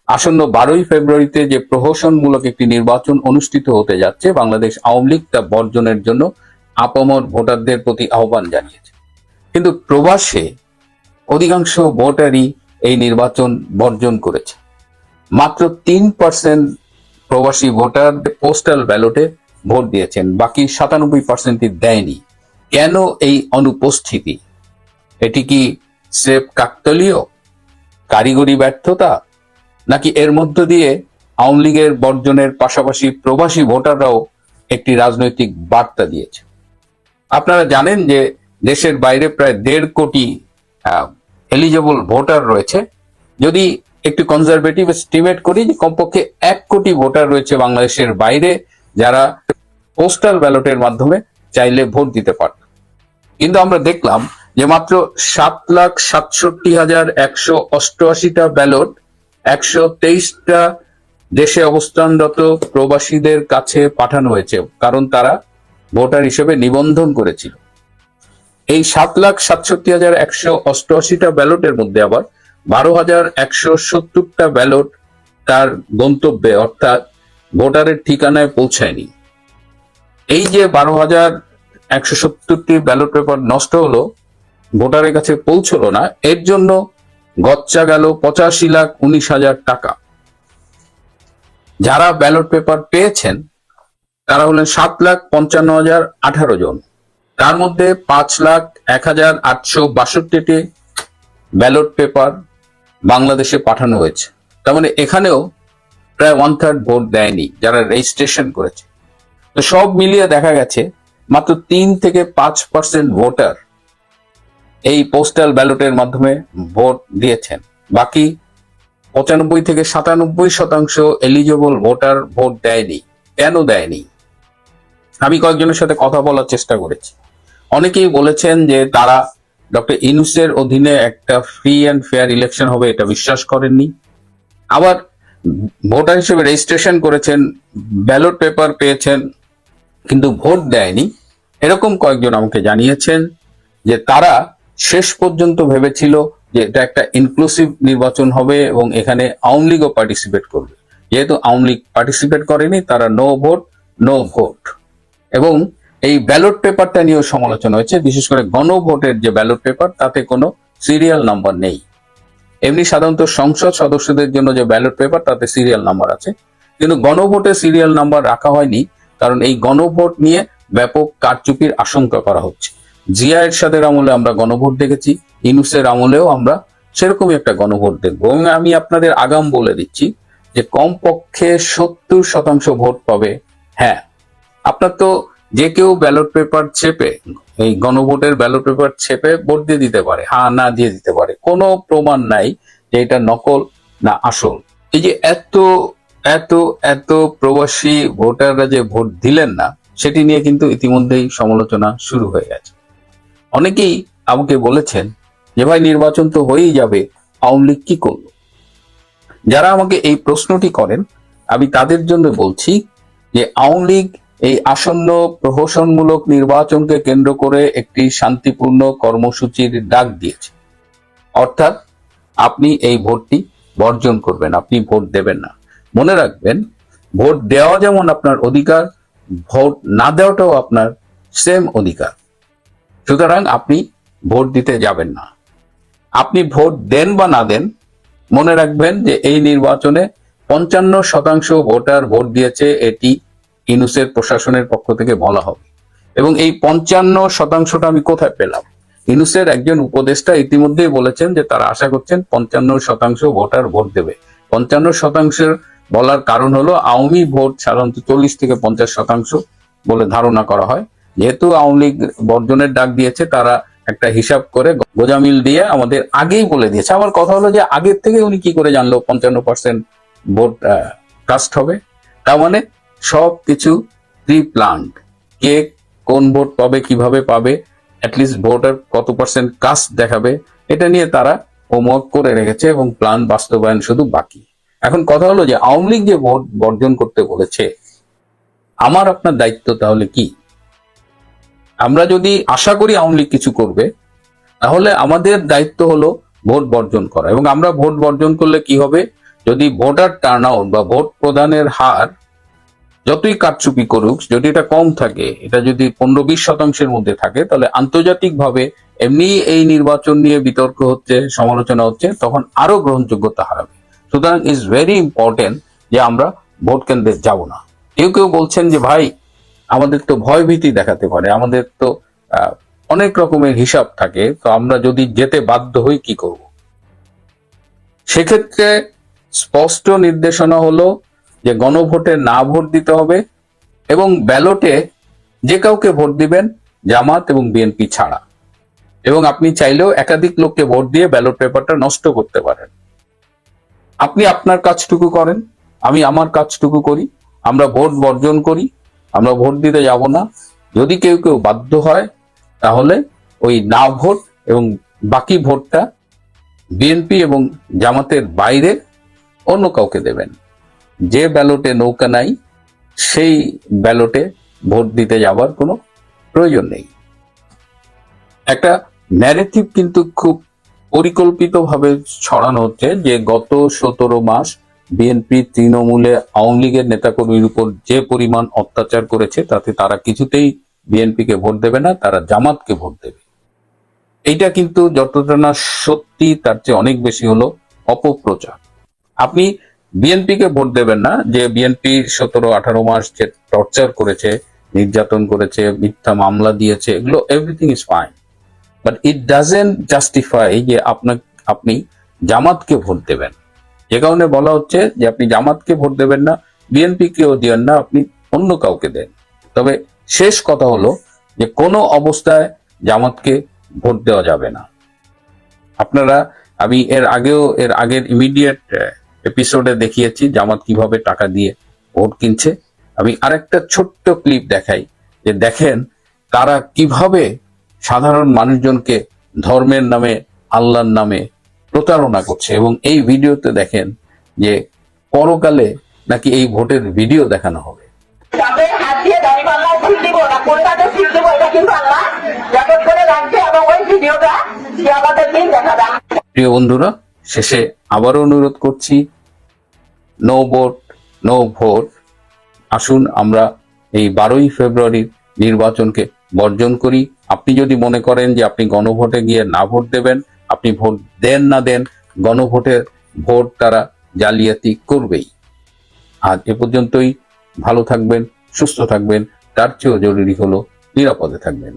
আসন্ন 12ই ফেব্রুয়ারিতে যে প্রহসনমূলক একটি নির্বাচন অনুষ্ঠিত হতে যাচ্ছে, বাংলাদেশ আওয়ামী লীগ তা বর্জনের জন্য আপামর ভোটারদের প্রতি আহ্বান জানিয়েছে। কিন্তু প্রবাসে অধিকাংশ ভোটারই এই নির্বাচন বর্জন করেছে। মাত্র 3% প্রবাসী ভোটার পোস্টাল ব্যালটে ভোট দিয়েছেন, বাকি 97% দেয়নি। কেন এই অনুপস্থিতি? এটি কি স্রেফ কাকতালীয়, কারিগরি ব্যর্থতা, নাকি এর মধ্য দিয়ে আওয়ামী লীগের বর্জনের পাশাপাশি প্রবাসী ভোটাররাও একটি রাজনৈতিক বার্তা দিয়েছে? আপনারা জানেন যে দেশের বাইরে প্রায় 1.5 কোটি এলিজেবল ভোটার রয়েছে। যদি একটু কনজারভেটিভ এস্টিমেট করি যে কমপক্ষে 1 কোটি ভোটার রয়েছে বাংলাদেশের বাইরে, যারা পোস্টাল ব্যালটের মাধ্যমে চাইলে ভোট দিতে পারত। কিন্তু আমরা দেখলাম যে মাত্র 7,67,188টা ব্যালট 123টা দেশে অবস্থানরত প্রবাসীদের কাছে পাঠানো হয়েছে, কারণ তারা ভোটার হিসেবে নিবন্ধন করেছিল। এই 7,67,188টা ব্যালটের মধ্যে আবার 12,170টা ব্যালট তার গন্তব্যে অর্থাৎ ভোটারের ঠিকানায় পৌঁছায়নি। এই যে 12,170টি ব্যালট পেপার নষ্ট হলো, ভোটারের কাছে পৌঁছলো না, এর জন্য গচ্চা গেল 85,19,000 টাকা। যারা ব্যালট পেপার পেয়েছেন তারা হলেন 7,55,018 জন। তার মধ্যে 5,01,862টি ব্যালট পেপার বাংলাদেশে পাঠানো হয়েছে। তার মানে এখানেও প্রায় 1/3 ভোট দেয়নি যারা রেজিস্ট্রেশন করেছে। তো সব মিলিয়ে দেখা গেছে মাত্র 3 থেকে 5% ভোটার এই পোস্টাল ব্যালটের মাধ্যমে ভোট দিয়েছেন। বাকি 95 থেকে 97% এলিজিবল ভোটার ভোট দেয়নি। কেন দেয়নি? আমি কয়েকজনের সাথে কথা বলার চেষ্টা করেছি। অনেকেই বলেছেন যে তারা ডক্টর ইউনূসের অধীনে একটা ফ্রি অ্যান্ড ফেয়ার ইলেকশন হবে এটা বিশ্বাস করেননি। আবার ভোটার হিসেবে রেজিস্ট্রেশন করেছেন, ব্যালট পেপার পেয়েছেন, কিন্তু ভোট দেয়নি। এরকম কয়েকজন আমাকে জানিয়েছেন যে তারা শেষ পর্যন্ত ভেবেছিল যে এটা একটা ইনক্লুসিভ নির্বাচন হবে এবং এখানে আওয়ামী লীগও পার্টিসিপেট করবে। যেহেতু আওয়ামী লীগ পার্টিসিপেট করেনি, তারা নো ভোট নো ভোট। এবং এই ব্যালট পেপারটা নিয়েও সমালোচনা হয়েছে, বিশেষ করে গণভোটের যে ব্যালট পেপার তাতে কোনো সিরিয়াল নাম্বার নেই। এমনি সাধারণত সংসদ সদস্যদের জন্য যে ব্যালট পেপার তাতে সিরিয়াল নাম্বার আছে, কিন্তু গণভোটে সিরিয়াল নাম্বার রাখা হয়নি, কারণ এই গণভোট নিয়ে ব্যাপক কারচুপির আশঙ্কা করা হচ্ছে। জিয়া এরশাদের আমলে আমরা গণভোট দেখেছি, ইউনূসের আমলেও আমরা সেরকমই একটা গণভোট দেখবো। এবং আমি আপনাদের আগাম বলে দিচ্ছি যে কমপক্ষে 70% ভোট পাবে হ্যাঁ। আপনার তো যে কেউ ব্যালট পেপার ছেপে, এই গণভোটের ব্যালট পেপার ছেপে ভোট দিয়ে দিতে পারে, হ্যাঁ না দিয়ে দিতে পারে, কোনো প্রমাণ নাই যে এটা নকল না আসল। এই যে এত এত এত প্রবাসী ভোটাররা যে ভোট দিলেন না, সেটি নিয়ে কিন্তু ইতিমধ্যেই সমালোচনা শুরু হয়ে গেছে। অনেকেই আমাকে বলেছেন যে ভাই নির্বাচন তো হয়েই যাবে, আওয়ামী লীগ কি করলো? যারা আমাকে এই প্রশ্নটি করেন আমি তাদের জন্য বলছি যে আওয়ামী লীগ এই আসন্ন প্রহসনমূলক নির্বাচনকে কেন্দ্র করে একটি শান্তিপূর্ণ কর্মসূচির ডাক দিয়েছে। অর্থাৎ আপনি এই ভোটটি বর্জন করবেন, আপনি ভোট দেবেন না। মনে রাখবেন, ভোট দেওয়া যেমন আপনার অধিকার, ভোট না দেওয়াটাও আপনার সেম অধিকার। সুতরাং আপনি ভোট দিতে যাবেন না। আপনি ভোট দেন বা না দেন, মনে রাখবেন যে এই নির্বাচনে 55% ভোটার ভোট দিয়েছে, এটি ইউনূসের প্রশাসনের পক্ষ থেকে বলা হবে। এবং এই 55%টা আমি কোথায় পেলাম? ইউনূসের একজন উপদেষ্টা ইতিমধ্যেই বলেছেন যে তারা আশা করছেন 55% ভোটার ভোট দেবে। 55% বলার কারণ হলো আওয়ামী ভোট সাধারণত 40 থেকে 50% বলে ধারণা করা হয়। যেহেতু আওয়ামী লীগ বর্জনের ডাক দিয়েছে, তারা একটা হিসাব করে গোজামিল দিয়ে আমাদের আগেই বলে দিয়েছে। আমার কথা হলো যে আগের থেকে উনি কি করে জানলো 55% ভোট কাস্ট হবে? তার মানে সবকিছু প্রি প্ল্যান্ড। কে কোন ভোট পাবে, কিভাবে পাবে, অ্যাটলিস্ট ভোটার কত পার্সেন্ট কাস্ট দেখাবে, এটা নিয়ে তারা হোমওয়ার্ক করে রেখেছে এবং প্ল্যান বাস্তবায়ন শুধু বাকি। এখন কথা হলো যে আওয়ামী লীগ যে ভোট বর্জন করতে বলেছে, আমার আপনার দায়িত্ব তাহলে কি? আমরা যদি আশা করি আওয়ামী লীগ কিছু করবে, তাহলে আমাদের দায়িত্ব হলো ভোট বর্জন করা। এবং আমরা ভোট বর্জন করলে কি হবে? যদি ভোটার টার্ন আউট বা ভোট প্রদানের হার যতই কারচুপি করুক, যদি এটা কম থাকে, এটা যদি 15-20% মধ্যে থাকে, তাহলে আন্তর্জাতিকভাবে এমনি এই নির্বাচন নিয়ে বিতর্ক হচ্ছে, সমালোচনা হচ্ছে, তখন আরো গ্রহণযোগ্যতা হারাবে। সুতরাং ইজ ভেরি ইম্পর্টেন্ট যে আমরা ভোট কেন্দ্রে যাব না। কেউ কেউ বলছেন যে ভাই আমাদের তো ভয়ভীতি দেখাতে পারে, আমাদের তো অনেক রকমের হিসাব থাকে, তো আমরা যদি যেতে বাধ্য হই কি করব? সেক্ষেত্রে স্পষ্ট নির্দেশনা হলো যে গণভোটে না ভোট দিতে হবে এবং ব্যালটে যে কাউকে ভোট দিবেন জামাত এবং বিএনপি ছাড়া। এবং আপনি চাইলেও একাধিক লোককে ভোট দিয়ে ব্যালট পেপারটা নষ্ট করতে পারেন। আপনি আপনার কাজটুকু করেন, আমি আমার কাজটুকু করি, আমরা ভোট বর্জন করি, আমরা ভোট দিতে যাব না। যদি কেউ কেউ বাধ্য হয় তাহলে ওই না ভোট এবং বাকি ভোটটা বিএনপি এবং জামাতের বাইরে অন্য কাউকে দেবেন। যে ব্যালটে নৌকা নাই সেই ব্যালটে ভোট দিতে যাবার কোনো প্রয়োজন নেই। একটা ন্যারেটিভ কিন্তু খুব পরিকল্পিতভাবে ছড়ানো হচ্ছে যে গত 17 মাস বিএনপি তৃণমূলে আওয়ামী লীগের নেতাকর্মীর উপর যে পরিমাণ অত্যাচার করেছে তাতে তারা কিছুতেই বিএনপিকে ভোট দেবে না, তারা জামাতকে ভোট দেবে। এইটা কিন্তু যতটা না সত্যি তার চেয়ে অনেক বেশি হলো অপপ্রচার। আপনি বিএনপিকে ভোট দেবেন না, যে বিএনপি 17-18 মাস যে টর্চার করেছে, নির্যাতন করেছে, মিথ্যা মামলা দিয়েছে, এগুলো everything is fine, but it doesn't justify যে আপনি জামাতকে ভোট দেবেন। যে কারণে বলা হচ্ছে যে আপনি জামাতকে ভোট দেবেন না, বিএনপি কেও দেন না, আপনি অন্য কাউকে দেন। তবে শেষ কথা হলো যে কোনো অবস্থায় জামাতকে ভোট দেওয়া যাবে না। আপনারা, আমি এর আগের ইমিডিয়েট এপিসোডে দেখিয়েছি জামাত কিভাবে টাকা দিয়ে ভোট কিনছে। আমি আরেকটা ছোট্ট ক্লিপ দেখাই যে দেখেন তারা কিভাবে সাধারণ মানুষজনকে ধর্মের নামে, আল্লাহর নামে প্রতারণা করছে। এবং এই ভিডিওতে দেখেন যে পরকালে নাকি এই ভোটের ভিডিও দেখানো হবে। প্রিয় বন্ধুরা, শেষে আবারও অনুরোধ করছি, নো ভোট নো ভোট। আসুন আমরা এই 12ই ফেব্রুয়ারির নির্বাচনকে বর্জন করি। আপনি যদি মনে করেন যে আপনি গণভোটে গিয়ে না ভোট দেবেন, আপনি ভোট দেন না দেন, গণভোটের ভোট তারা জালিয়াতি করবেই। আজ এ পর্যন্তই। ভালো থাকবেন, সুস্থ থাকবেন, তার চেয়েও জরুরি হলো নিরাপদে থাকবেন।